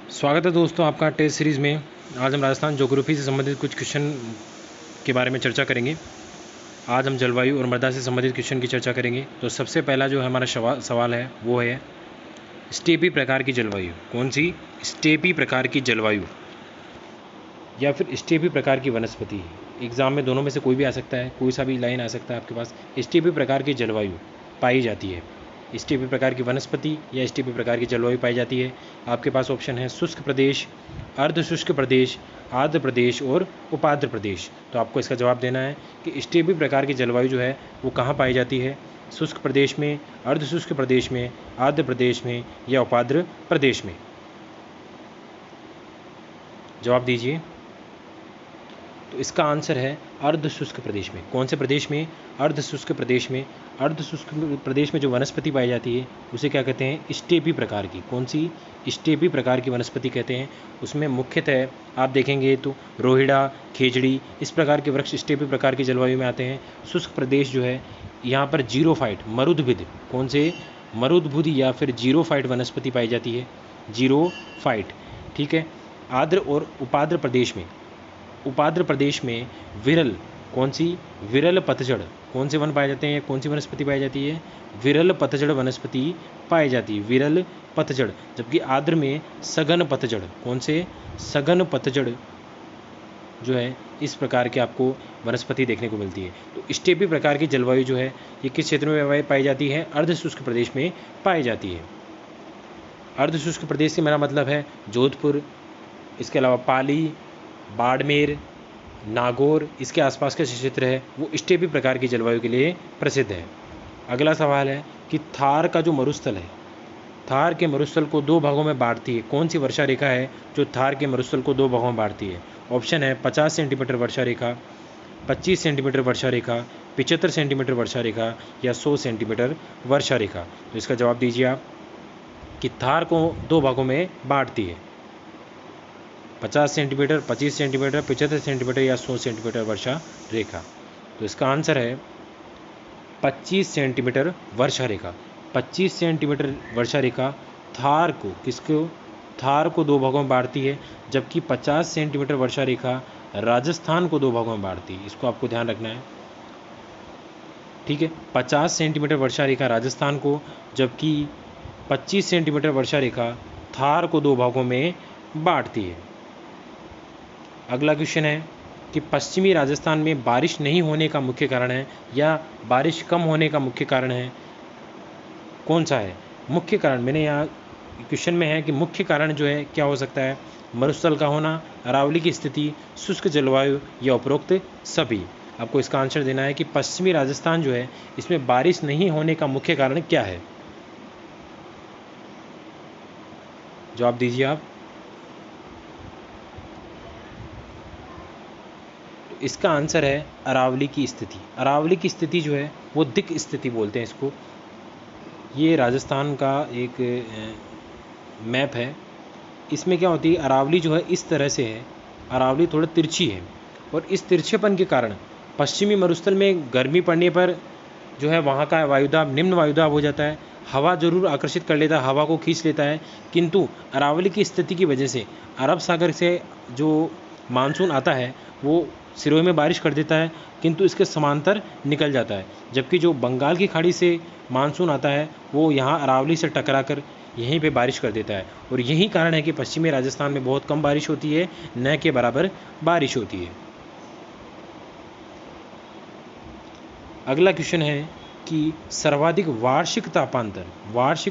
स्वागत है दोस्तों आपका टेस्ट सीरीज़ में। आज हम राजस्थान ज्योग्राफी से संबंधित कुछ क्वेश्चन के बारे में चर्चा करेंगे। आज हम जलवायु और मृदा से संबंधित क्वेश्चन की चर्चा करेंगे। तो सबसे पहला जो हमारा सवाल है वो है स्टेपी प्रकार की जलवायु। कौन सी? स्टेपी प्रकार की जलवायु या फिर स्टेपी प्रकार की वनस्पति। एग्ज़ाम में दोनों में से कोई भी आ सकता है, कोई सा भी लाइन आ सकता है आपके पास। स्टेपी प्रकार की जलवायु पाई जाती है, स्टेपी प्रकार की वनस्पति या स्टेपी प्रकार की जलवायु पाई जाती है। आपके पास ऑप्शन है शुष्क प्रदेश, अर्ध शुष्क प्रदेश, आर्द्र प्रदेश और उपाद्र प्रदेश। तो आपको इसका जवाब देना है कि स्टेपी प्रकार की जलवायु जो है वो कहाँ पाई जाती है? शुष्क प्रदेश में, अर्ध शुष्क प्रदेश में, आर्द्र प्रदेश में या उपाद्र प्रदेश में। जवाब दीजिए। तो इसका आंसर है अर्ध शुष्क प्रदेश में। कौन से प्रदेश में? अर्ध शुष्क प्रदेश में। अर्ध शुष्क प्रदेश में जो वनस्पति पाई जाती है उसे क्या कहते हैं? स्टेपी प्रकार की। कौन सी? स्टेपी प्रकार की वनस्पति कहते हैं। उसमें मुख्यतः आप देखेंगे तो रोहिड़ा, खेजड़ी, इस प्रकार के वृक्ष स्टेपी प्रकार की जलवायु में आते हैं। शुष्क प्रदेश जो है यहाँ पर जीरोफाइट, मरुद्भिद, कौन से? मरुद्भिद या फिर जीरोफाइट वनस्पति पाई जाती है, जीरोफाइट। ठीक है। आर्द्र और उपाद्र प्रदेश में, उपाद्र प्रदेश में विरल, कौन सी? विरल पतझड़। कौन से वन पाए जाते हैं? कौन सी वनस्पति पाई जाती है? विरल पतझड़ वनस्पति पाई जाती है, विरल पतझड़। जबकि आर्द्र में सघन पतझड़। कौन से? सघन पतझड़ जो है इस प्रकार के आपको वनस्पति देखने को मिलती है। तो स्टेपी प्रकार की जलवायु जो है ये किस क्षेत्र में पाई जाती है? अर्ध शुष्क प्रदेश में पाई जाती है। अर्ध शुष्क प्रदेश से मेरा मतलब है जोधपुर, इसके अलावा पाली, बाड़मेर, नागौर, इसके आसपास का क्षेत्र है वो स्टेपी प्रकार की जलवायु के लिए प्रसिद्ध है। अगला सवाल है कि थार का जो मरुस्थल है, थार के मरुस्थल को दो भागों में बांटती है। कौन सी वर्षा रेखा है जो थार के मरुस्थल को दो भागों में बांटती है? ऑप्शन है 50 सेंटीमीटर वर्षा रेखा, 25 सेंटीमीटर वर्षा रेखा, 75 सेंटीमीटर वर्षा रेखा या 100 सेंटीमीटर वर्षा रेखा। तो इसका जवाब दीजिए आप कि थार को दो भागों में बांटती है, 50 सेंटीमीटर, 25 सेंटीमीटर, 75 सेंटीमीटर या 100 सेंटीमीटर वर्षा रेखा। तो इसका आंसर है 25 सेंटीमीटर वर्षा रेखा। 25 सेंटीमीटर वर्षा रेखा थार को, किसको? थार को दो भागों में बांटती है, जबकि 50 सेंटीमीटर वर्षा रेखा राजस्थान को दो भागों में बांटती है। इसको आपको ध्यान रखना है। ठीक है, 50 सेंटीमीटर वर्षा रेखा राजस्थान को, जबकि 25 सेंटीमीटर वर्षा रेखा थार को दो भागों में बांटती है। अगला क्वेश्चन है कि पश्चिमी राजस्थान में बारिश नहीं होने का मुख्य कारण है या बारिश कम होने का मुख्य कारण है, कौन सा है? मुख्य कारण मैंने यहाँ क्वेश्चन में है कि मुख्य कारण जो है क्या हो सकता है? मरुस्थल का होना, अरावली की स्थिति, शुष्क जलवायु या उपरोक्त सभी। आपको इसका आंसर देना है कि पश्चिमी राजस्थान जो है इसमें बारिश नहीं होने का मुख्य कारण क्या है। जवाब दीजिए आप। इसका आंसर है अरावली की स्थिति। अरावली की स्थिति जो है वो दिक् स्थिति बोलते हैं इसको। ये राजस्थान का एक मैप है। इसमें क्या होती है, अरावली जो है इस तरह से है, अरावली थोड़ा तिरछी है और इस तिरछेपन के कारण पश्चिमी मरुस्थल में गर्मी पड़ने पर जो है वहाँ का वायुदाब निम्न वायुदाब हो जाता है। हवा जरूर आकर्षित कर लेता है, हवा को खींच लेता है, किंतु अरावली की स्थिति की वजह से अरब सागर से जो मानसून आता है वो सिरोही में बारिश कर देता है, किंतु इसके समांतर निकल जाता है। जबकि जो बंगाल की खाड़ी से मानसून आता है वो यहाँ अरावली से टकराकर यहीं पे बारिश कर देता है और यही कारण है कि पश्चिमी राजस्थान में बहुत कम बारिश होती है, न के बराबर बारिश होती है। अगला क्वेश्चन है कि सर्वाधिक वार्षिक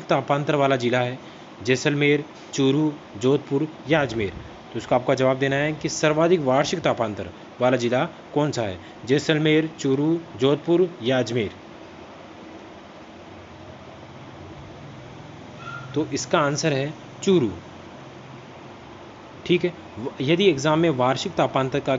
तापांतर वाला जिला है जैसलमेर, चूरू, जोधपुर या अजमेर। तो इसका आपका जवाब देना है कि सर्वाधिक वार्षिक तापांतर वाला जिला कौन सा है? जैसलमेर, चूरू, जोधपुर या अजमेर। तो इसका आंसर है चूरू। ठीक है। यदि एग्जाम में वार्षिक तापांतर का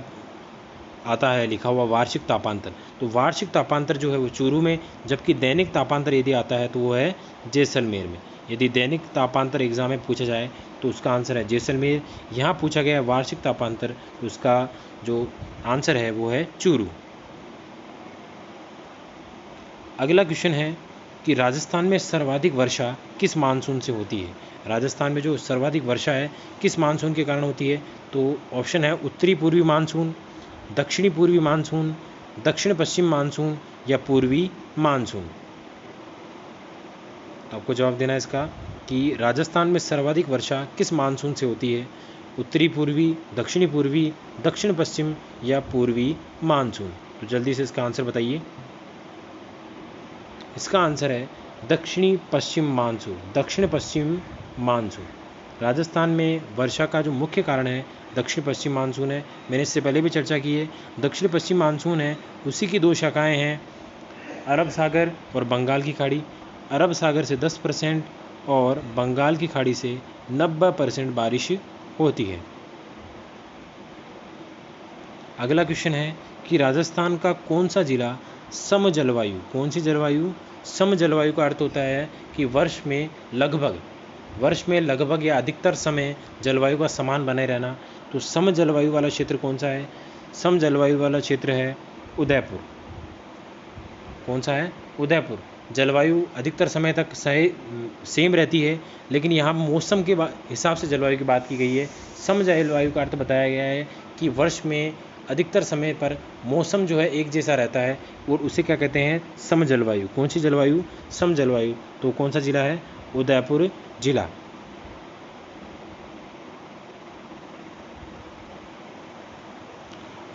आता है लिखा हुआ वार्षिक तापांतर, तो वार्षिक तापांतर जो है वो चूरू में, जबकि दैनिक तापांतर यदि आता है तो वो है जैसलमेर में। यदि दैनिक तापांतर एग्जाम में पूछा जाए तो उसका आंसर है जैसलमेर। यहाँ पूछा गया है वार्षिक तापांतर, तो उसका जो आंसर है वो है चूरू। अगला क्वेश्चन है कि राजस्थान में सर्वाधिक वर्षा किस मानसून से होती है। राजस्थान में जो सर्वाधिक वर्षा है किस मानसून के कारण होती है, तो ऑप्शन है उत्तरी पूर्वी मानसून, दक्षिणी पूर्वी मानसून, दक्षिण पश्चिम मानसून या पूर्वी मानसून। तो आपको जवाब देना है इसका कि राजस्थान में सर्वाधिक वर्षा किस मानसून से होती है, उत्तरी पूर्वी, दक्षिणी पूर्वी, दक्षिण पश्चिम या पूर्वी मानसून। तो जल्दी से इसका आंसर बताइए। इसका आंसर है दक्षिणी पश्चिम मानसून, दक्षिण पश्चिम मानसून। राजस्थान में वर्षा का जो मुख्य कारण है दक्षिण पश्चिम मानसून है। मैंने इससे पहले भी चर्चा की है। दक्षिण पश्चिम मानसून है, उसी की दो शाखाएं हैं, अरब सागर और बंगाल की खाड़ी। अरब सागर से 10% और बंगाल की खाड़ी से 90% बारिश होती है। अगला क्वेश्चन है कि राजस्थान का कौन सा जिला सम जलवायु, कौन सी जलवायु, सम जलवायु का अर्थ होता है कि वर्ष में लगभग या अधिकतर समय जलवायु का समान बने रहना। तो सम जलवायु वाला क्षेत्र कौन सा है, सम जलवायु वाला क्षेत्र है उदयपुर। कौन सा है, उदयपुर। जलवायु अधिकतर समय तक सेम रहती है, लेकिन यहाँ मौसम के हिसाब से जलवायु की बात की गई है। सम जलवायु का अर्थ बताया गया है कि वर्ष में अधिकतर समय पर मौसम जो है एक जैसा रहता है और उसे क्या कहते हैं, सम जलवायु। कौन सी जलवायु, सम जलवायु। तो कौन सा जिला है, उदयपुर जिला।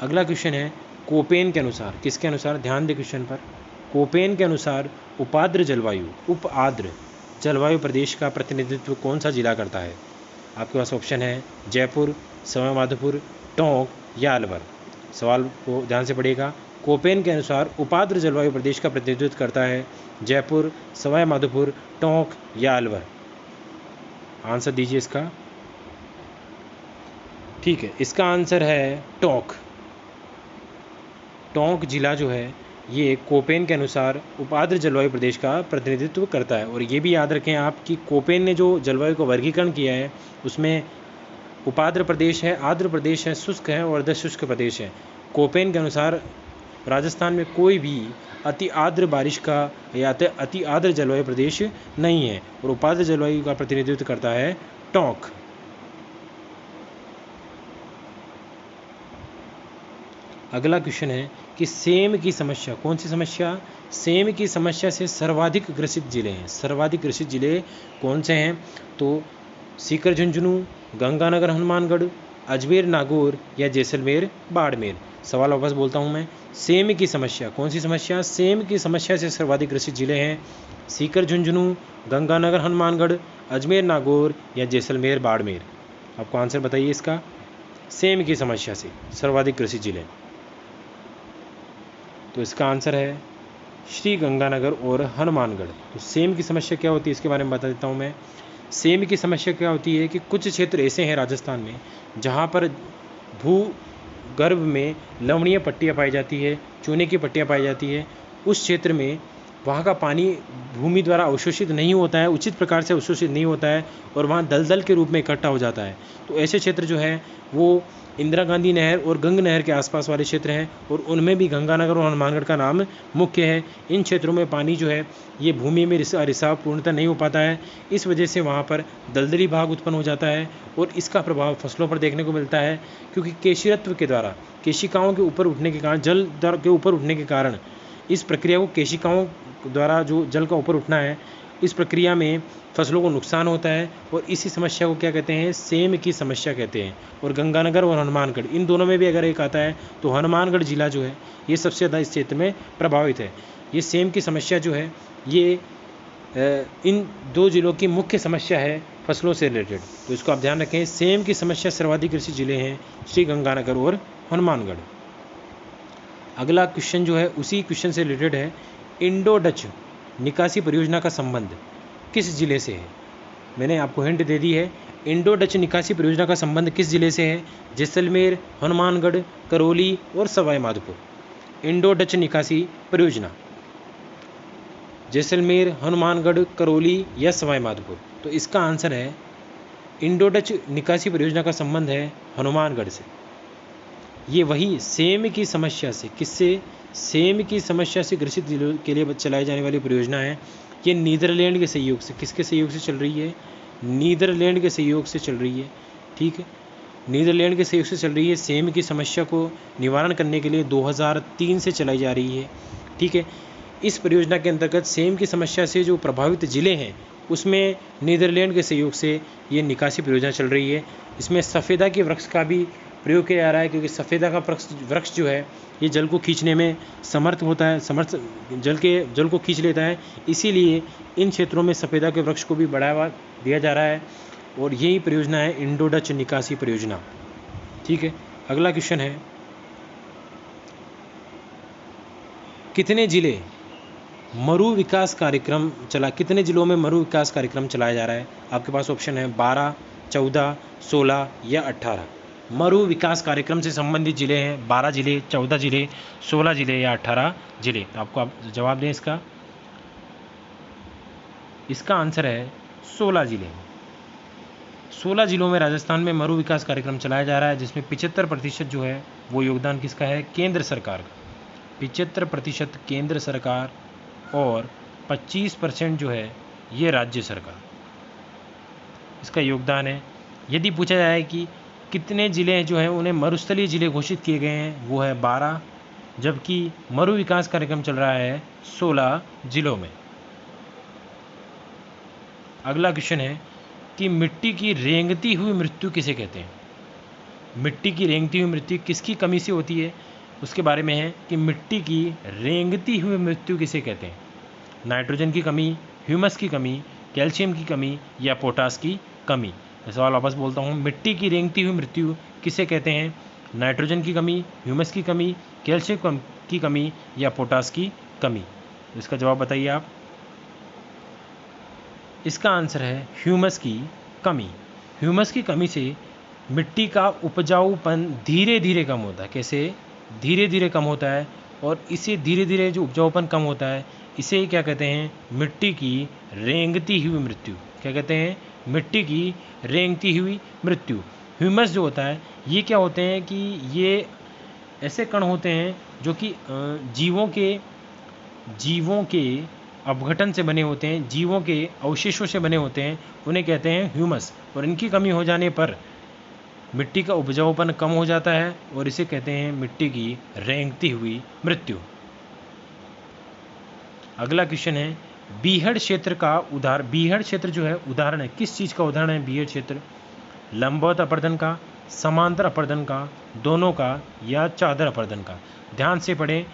अगला क्वेश्चन है कोपेन के अनुसार, किसके अनुसार, ध्यान दे क्वेश्चन पर। कोपेन के अनुसार उपाद्र जलवायु प्रदेश का प्रतिनिधित्व कौन सा जिला करता है। आपके पास ऑप्शन है जयपुर, सवाई माधोपुर, टोंक या अलवर। सवाल को ध्यान से पढ़िएगा। कोपेन के अनुसार उपाद्र जलवायु प्रदेश का प्रतिनिधित्व करता है जयपुर, सवाई माधोपुर, टोंक या अलवर। आंसर दीजिए इसका। ठीक है, इसका आंसर है टोंक। टोंक जिला जो है ये कोपेन के अनुसार उपाद्र जलवायु प्रदेश का प्रतिनिधित्व करता है। और ये भी याद रखें आप कि कोपेन ने जो जलवायु को वर्गीकरण किया है उसमें उपाद्र प्रदेश है, आर्द्र प्रदेश है, शुष्क है और अर्ध शुष्क प्रदेश है। कोपेन के अनुसार राजस्थान में कोई भी अति आर्द्र बारिश का या अति आर्द्र जलवायु प्रदेश नहीं है और उपाद्र जलवायु का प्रतिनिधित्व करता है टोंक। अगला क्वेश्चन है कि सेम की समस्या, कौन सी समस्या, सेम की समस्या से सर्वाधिक ग्रसित जिले हैं। सर्वाधिक ग्रसित जिले कौन से हैं, तो सीकर झुंझुनू, गंगानगर हनुमानगढ़, अजमेर नागौर या जैसलमेर बाड़मेर। सवाल वापस बोलता हूं मैं, सेम की समस्या, कौन सी समस्या, सेम की समस्या से सर्वाधिक ग्रसित जिले हैं सीकर झुंझुनू, गंगानगर हनुमानगढ़, अजमेर नागौर या जैसलमेर बाड़मेर। आपको आंसर बताइए इसका। सेम की समस्या से सर्वाधिक ग्रसित जिले, तो इसका आंसर है श्री गंगानगर और हनुमानगढ़। तो सेम की समस्या क्या होती है इसके बारे में बता देता हूँ मैं। सेम की समस्या क्या होती है कि कुछ क्षेत्र ऐसे हैं राजस्थान में जहाँ पर भूगर्भ में लवणीय पट्टियाँ पाई जाती है, चूने की पट्टियाँ पाई जाती है। उस क्षेत्र में वहाँ का पानी भूमि द्वारा अवशोषित नहीं होता है, उचित प्रकार से अवशोषित नहीं होता है और वहाँ दलदल के रूप में इकट्ठा हो जाता है। तो ऐसे क्षेत्र जो है वो इंदिरा गांधी नहर और गंग नहर के आसपास वाले क्षेत्र हैं और उनमें भी गंगानगर और हनुमानगढ़ का नाम मुख्य है। इन क्षेत्रों में पानी जो है ये भूमि में रिसाव पूर्णतः नहीं हो पाता है, इस वजह से वहाँ पर दलदली भाग उत्पन्न हो जाता है और इसका प्रभाव फसलों पर देखने को मिलता है। क्योंकि केशिरत्व के द्वारा, केशिकाओं के ऊपर उठने के कारण, जल के ऊपर उठने के कारण, इस प्रक्रिया को केशिकाओं द्वारा जो जल का ऊपर उठना है, इस प्रक्रिया में फसलों को नुकसान होता है और इसी समस्या को क्या कहते हैं, सेम की समस्या कहते हैं। और गंगानगर और हनुमानगढ़ इन दोनों में भी अगर एक आता है तो हनुमानगढ़ जिला जो है ये सबसे ज़्यादा इस क्षेत्र में प्रभावित है। ये सेम की समस्या जो है ये इन दो जिलों की मुख्य समस्या है फसलों से रिलेटेड। तो इसको आप ध्यान रखें, सेम की समस्या सर्वाधिक कृषि जिले हैं श्री गंगानगर और हनुमानगढ़। अगला क्वेश्चन जो है उसी क्वेश्चन से रिलेटेड है, इंडो डच निकासी परियोजना का संबंध किस जिले से है। मैंने आपको हिंट दे दी है, इंडो डच निकासी परियोजना का संबंध किस जिले से है, जैसलमेर, हनुमानगढ़, करौली और सवाई माधोपुर। इंडो डच निकासी परियोजना जैसलमेर, हनुमानगढ़, करौली या सवाई माधोपुर। तो इसका आंसर है इंडो डच निकासी परियोजना का संबंध है हनुमानगढ़ से। ये वही सेम की समस्या से, किससे, सेम की समस्या से ग्रसित जिलों के लिए चलाई जाने वाली परियोजना है। ये नीदरलैंड के सहयोग से, किसके सहयोग से चल रही है? नीदरलैंड के सहयोग से चल रही है। ठीक है, नीदरलैंड के सहयोग से चल रही है। सेम की समस्या को निवारण करने के लिए 2003 से चलाई जा रही है। ठीक है, इस परियोजना के अंतर्गत सेम की समस्या से जो प्रभावित ज़िले हैं उसमें नीदरलैंड के सहयोग से ये निकासी परियोजना चल रही है। इसमें सफ़ेदा के वृक्ष का भी प्रयोग किया जा रहा है, क्योंकि सफ़ेदा का वृक्ष जो है ये जल को खींचने में समर्थ होता है, जल को खींच लेता है। इसीलिए इन क्षेत्रों में सफ़ेदा के वृक्ष को भी बढ़ावा दिया जा रहा है, और यही परियोजना है इंडो डच निकासी परियोजना। ठीक है, अगला क्वेश्चन है, कितने ज़िले मरु विकास कार्यक्रम कितने ज़िलों में मरु विकास कार्यक्रम चलाया जा रहा है? आपके पास ऑप्शन है 12, 14, 16 या 18। मरु विकास कार्यक्रम से संबंधित ज़िले हैं 12 ज़िले, 14 ज़िले, 16 ज़िले या 18 ज़िले। आपको आप जवाब दें इसका। इसका आंसर है 16 ज़िले। 16 ज़िलों में राजस्थान में मरु विकास कार्यक्रम चलाया जा रहा है, जिसमें 75% जो है वो योगदान किसका है? केंद्र सरकार का। 75% केंद्र सरकार और 25% जो है ये राज्य सरकार, इसका योगदान है। यदि पूछा जाए कि कितने ज़िले जो हैं उन्हें मरुस्थलीय ज़िले घोषित किए गए हैं, वो है 12, जबकि मरु विकास कार्यक्रम चल रहा है 16 ज़िलों में। अगला क्वेश्चन है कि मिट्टी की रेंगती हुई मृत्यु किसे कहते हैं? मिट्टी की रेंगती हुई मृत्यु किसकी कमी से होती है, उसके बारे में है कि मिट्टी की रेंगती हुई मृत्यु किसे कहते हैं? नाइट्रोजन की कमी, ह्यूमस की कमी, कैल्शियम की कमी या पोटास की कमी। मैं सवाल वापस बोलता हूँ, मिट्टी की रेंगती हुई मृत्यु किसे कहते हैं? नाइट्रोजन की कमी, ह्यूमस की कमी, कैल्शियम की कमी या पोटास की कमी। इसका जवाब बताइए आप। इसका आंसर है ह्यूमस की कमी। ह्यूमस की कमी से मिट्टी का उपजाऊपन धीरे धीरे कम होता है। कैसे? धीरे धीरे कम होता है, और इसे धीरे धीरे जो उपजाऊपन कम होता है इसे क्या कहते हैं? मिट्टी की रेंगती हुई मृत्यु। क्या कहते हैं? मिट्टी की रेंगती हुई मृत्यु। ह्यूमस जो होता है ये क्या होते हैं कि ये ऐसे कण होते हैं जो कि जीवों के अपघटन से बने होते हैं, जीवों के अवशेषों से बने होते हैं, उन्हें कहते हैं ह्यूमस। और इनकी कमी हो जाने पर मिट्टी का उपजाऊपन कम हो जाता है, और इसे कहते हैं मिट्टी की रेंगती हुई मृत्यु। अगला क्वेश्चन है, बीहड़ क्षेत्र का उदाहरण। बीहड़ क्षेत्र जो है उदाहरण है, किस चीज़ का उदाहरण है बीहड़ क्षेत्र? लंबवत अपरदन का, समांतर अपरदन का, दोनों का या चादर अपरदन का? ध्यान से पढ़ें,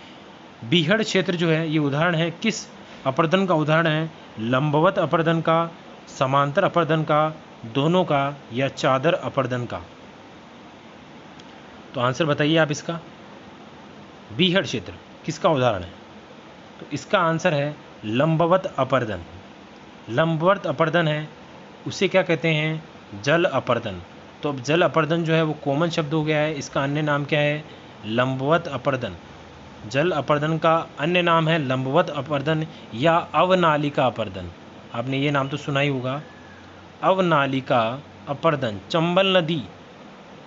बीहड़ क्षेत्र जो है ये उदाहरण है किस अपरदन का? उदाहरण है लंबवत अपरदन का, समांतर अपरदन का, दोनों का या चादर अपरदन का? तो आंसर बताइए आप इसका। बीहड़ क्षेत्र किसका उदाहरण है? तो इसका आंसर है लंबवत अपरदन। लंबवत अपरदन है उसे क्या कहते हैं? जल अपरदन। तो अब जल अपरदन जो है वो कॉमन शब्द हो गया है, इसका अन्य नाम क्या है? लंबवत अपरदन। जल अपरदन का अन्य नाम है लंबवत अपरदन या अवनालिका अपरदन। आपने ये नाम तो सुना ही होगा, अवनालिका अपरदन। चंबल नदी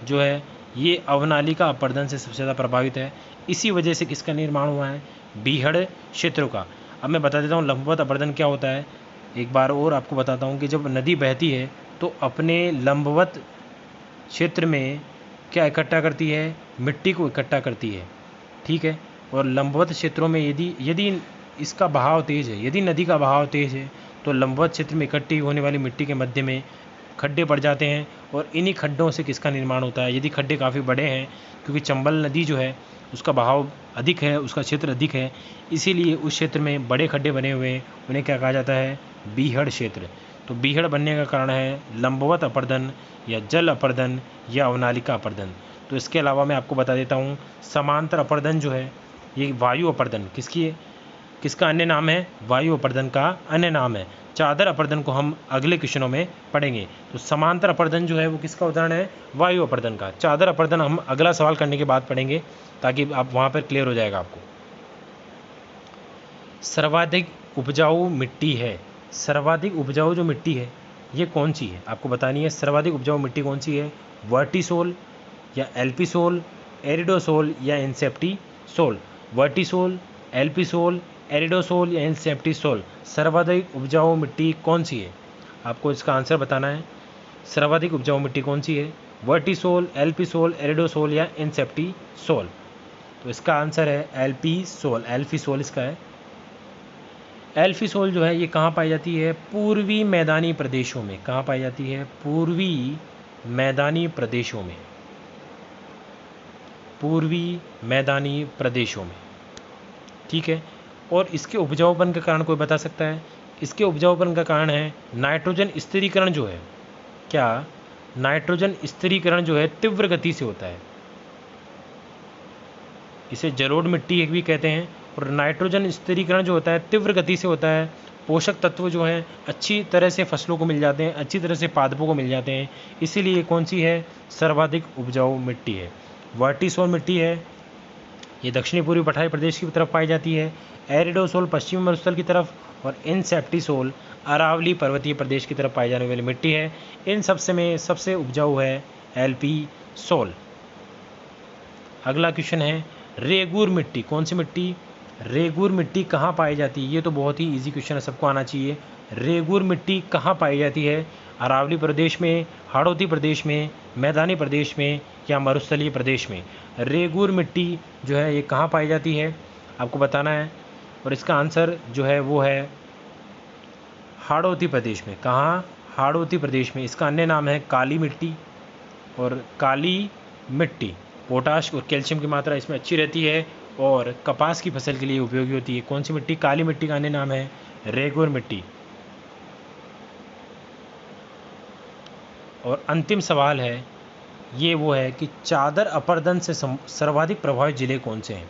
जो है ये अवनालिका अपरदन से सबसे ज़्यादा प्रभावित है। इसी वजह से किसका निर्माण हुआ है? बीहड़ क्षेत्रों का। अब मैं बता देता हूँ लंबवत अपरदन क्या होता है। एक बार और आपको बताता हूँ कि जब नदी बहती है तो अपने लंबवत क्षेत्र में क्या इकट्ठा करती है? मिट्टी को इकट्ठा करती है। ठीक है, और लंबवत क्षेत्रों में यदि इसका बहाव तेज़ है, यदि नदी का बहाव तेज़ है तो लंबवत क्षेत्र में इकट्ठी होने वाली मिट्टी के मध्य में खड्डे पड़ जाते हैं, और इन्हीं खड्डों से किसका निर्माण होता है? यदि खड्डे काफ़ी बड़े हैं, क्योंकि चंबल नदी जो है उसका बहाव अधिक है, उसका क्षेत्र अधिक है, इसीलिए उस क्षेत्र में बड़े खड्डे बने हुए हैं, उन्हें क्या कहा जाता है? बीहड़ क्षेत्र। तो बीहड़ बनने का कारण है लंबवत अपरदन या जल अपरदन या अवनालिका अपरदन। तो इसके अलावा मैं आपको बता देता हूँ समांतर अपरदन जो है ये वायु अपरदन किसका अन्य नाम है? वायु अपरदन का अन्य नाम है। चादर अपरदन को हम अगले क्वेश्चनों में पढ़ेंगे। तो समांतर अपरदन जो है वो किसका उदाहरण है? वायु अपरदन का। चादर अपरदन हम अगला सवाल करने के बाद पढ़ेंगे, ताकि आप वहाँ पर क्लियर हो जाएगा आपको। सर्वाधिक उपजाऊ मिट्टी है, सर्वाधिक उपजाऊ जो मिट्टी है ये कौन सी है? आपको बतानी है सर्वाधिक उपजाऊ मिट्टी कौन सी है? वर्टिसोल या एल्पिसोल, एरिडोसोल या इंसेप्टिसोल? वर्टिसोल, एल्पिसोल, एरिडोसोल या इनसेप्टिसोल, सर्वाधिक उपजाऊ मिट्टी कौन सी है? आपको इसका आंसर बताना है। सर्वाधिक उपजाऊ मिट्टी कौन सी है? वर्टिसोल, एल्पिसोल, एरिडोसोल या इनसेप्टिसोल? तो इसका आंसर है एल्पिसोल, एल्फिसोल इसका है। एल्फिसोल जो है ये कहाँ पाई जाती है? पूर्वी मैदानी प्रदेशों में। कहाँ पाई जाती है? पूर्वी मैदानी प्रदेशों में। पूर्वी मैदानी प्रदेशों में, ठीक है। और इसके उपजाऊपन का कारण कोई बता सकता है? इसके उपजाऊपन का कारण है नाइट्रोजन स्थिरीकरण जो है। क्या? नाइट्रोजन स्थिरीकरण जो है तीव्र गति से होता है। इसे जलोढ़ मिट्टी भी कहते हैं। और नाइट्रोजन स्थिरीकरण जो होता है तीव्र गति से होता है। पोषक तत्व जो हैं अच्छी तरह से फसलों को मिल जाते हैं, अच्छी तरह से पादपों को मिल जाते हैं। इसीलिए कौन सी है? सर्वाधिक उपजाऊ मिट्टी है। वर्टिसोल मिट्टी है, ये दक्षिणी पूर्वी पठारी प्रदेश की तरफ पाई जाती है। एरिडोसोल पश्चिमी मरुस्थल की तरफ, और इनसेप्टिसोल अरावली पर्वतीय प्रदेश की तरफ पाई जाने वाली मिट्टी है। इन सबसे में सबसे उपजाऊ है एल्पिसोल। अगला क्वेश्चन है रेगूर मिट्टी। कौन सी मिट्टी? रेगूर मिट्टी कहाँ पाई जाती है? ये तो बहुत ही इजी क्वेश्चन है, सबको आना चाहिए। रेगूर मिट्टी कहाँ पाई जाती है? अरावली प्रदेश में, हाड़ौती प्रदेश में, मैदानी प्रदेश में या मरुस्थलीय प्रदेश में? रेगूर मिट्टी जो है ये कहाँ पाई जाती है आपको बताना है। और इसका आंसर जो है वो है हाड़ौती प्रदेश में। कहाँ? हाड़ौती प्रदेश में। इसका अन्य नाम है काली मिट्टी। और काली मिट्टी पोटाश और कैल्शियम की मात्रा इसमें अच्छी रहती है और कपास की फसल के लिए उपयोगी होती है। कौन सी मिट्टी? काली मिट्टी का अन्य नाम है रेगूर मिट्टी। और अंतिम सवाल है ये वो है कि चादर अपरदन से सर्वाधिक प्रभावित जिले कौन से हैं?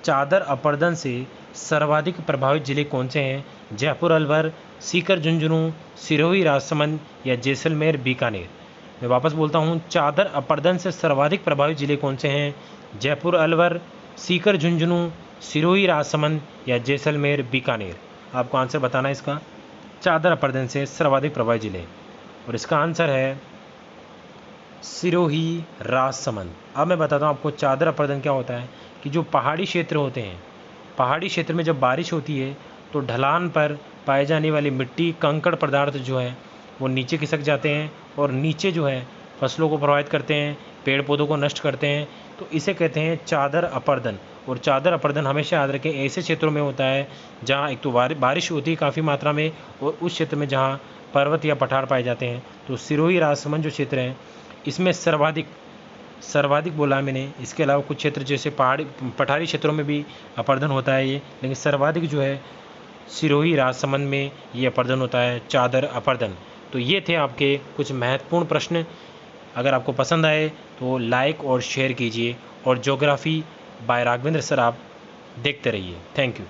चादर अपरदन से सर्वाधिक प्रभावित जिले कौन से हैं? जयपुर, अलवर, सीकर, झुंझुनू, सिरोही, राजसमंद या जैसलमेर, बीकानेर? मैं वापस बोलता हूँ, चादर अपरदन से सर्वाधिक प्रभावित जिले कौन से हैं? जयपुर, अलवर, सीकर, झुंझुनू, सिरोही, राजसमंद या जैसलमेर, बीकानेर? आपको आंसर बताना है इसका। चादर अपरदन से सर्वाधिक प्रभावित जिले, और इसका आंसर है सिरोही, राजसमंद। अब मैं बताता हूँ आपको चादर अपरदन क्या होता है। कि जो पहाड़ी क्षेत्र होते हैं, पहाड़ी क्षेत्र में जब बारिश होती है तो ढलान पर पाए जाने वाली मिट्टी, कंकड़ पदार्थ जो है वो नीचे खिसक जाते हैं और नीचे जो है फसलों को प्रभावित करते हैं, पेड़ पौधों को नष्ट करते हैं। तो इसे कहते हैं चादर अपरदन। और चादर अपरदन हमेशा याद रखें ऐसे क्षेत्रों में होता है जहाँ एक तो बारिश होती है काफ़ी मात्रा में, और उस क्षेत्र में जहाँ पर्वत या पठार पाए जाते हैं। तो सिरोही, राजसमंद जो क्षेत्र है इसमें सर्वाधिक बोला है मैंने। इसके अलावा कुछ क्षेत्र जैसे पठारी क्षेत्रों में भी अपरदन होता है ये, लेकिन सर्वाधिक जो है सिरोही, राजसमंद में ये अपरदन होता है, चादर अपरदन। तो ये थे आपके कुछ महत्वपूर्ण प्रश्न। अगर आपको पसंद आए तो लाइक और शेयर कीजिए, और ज्योग्राफी बाय राघवेंद्र सर आप देखते रहिए। Thank you.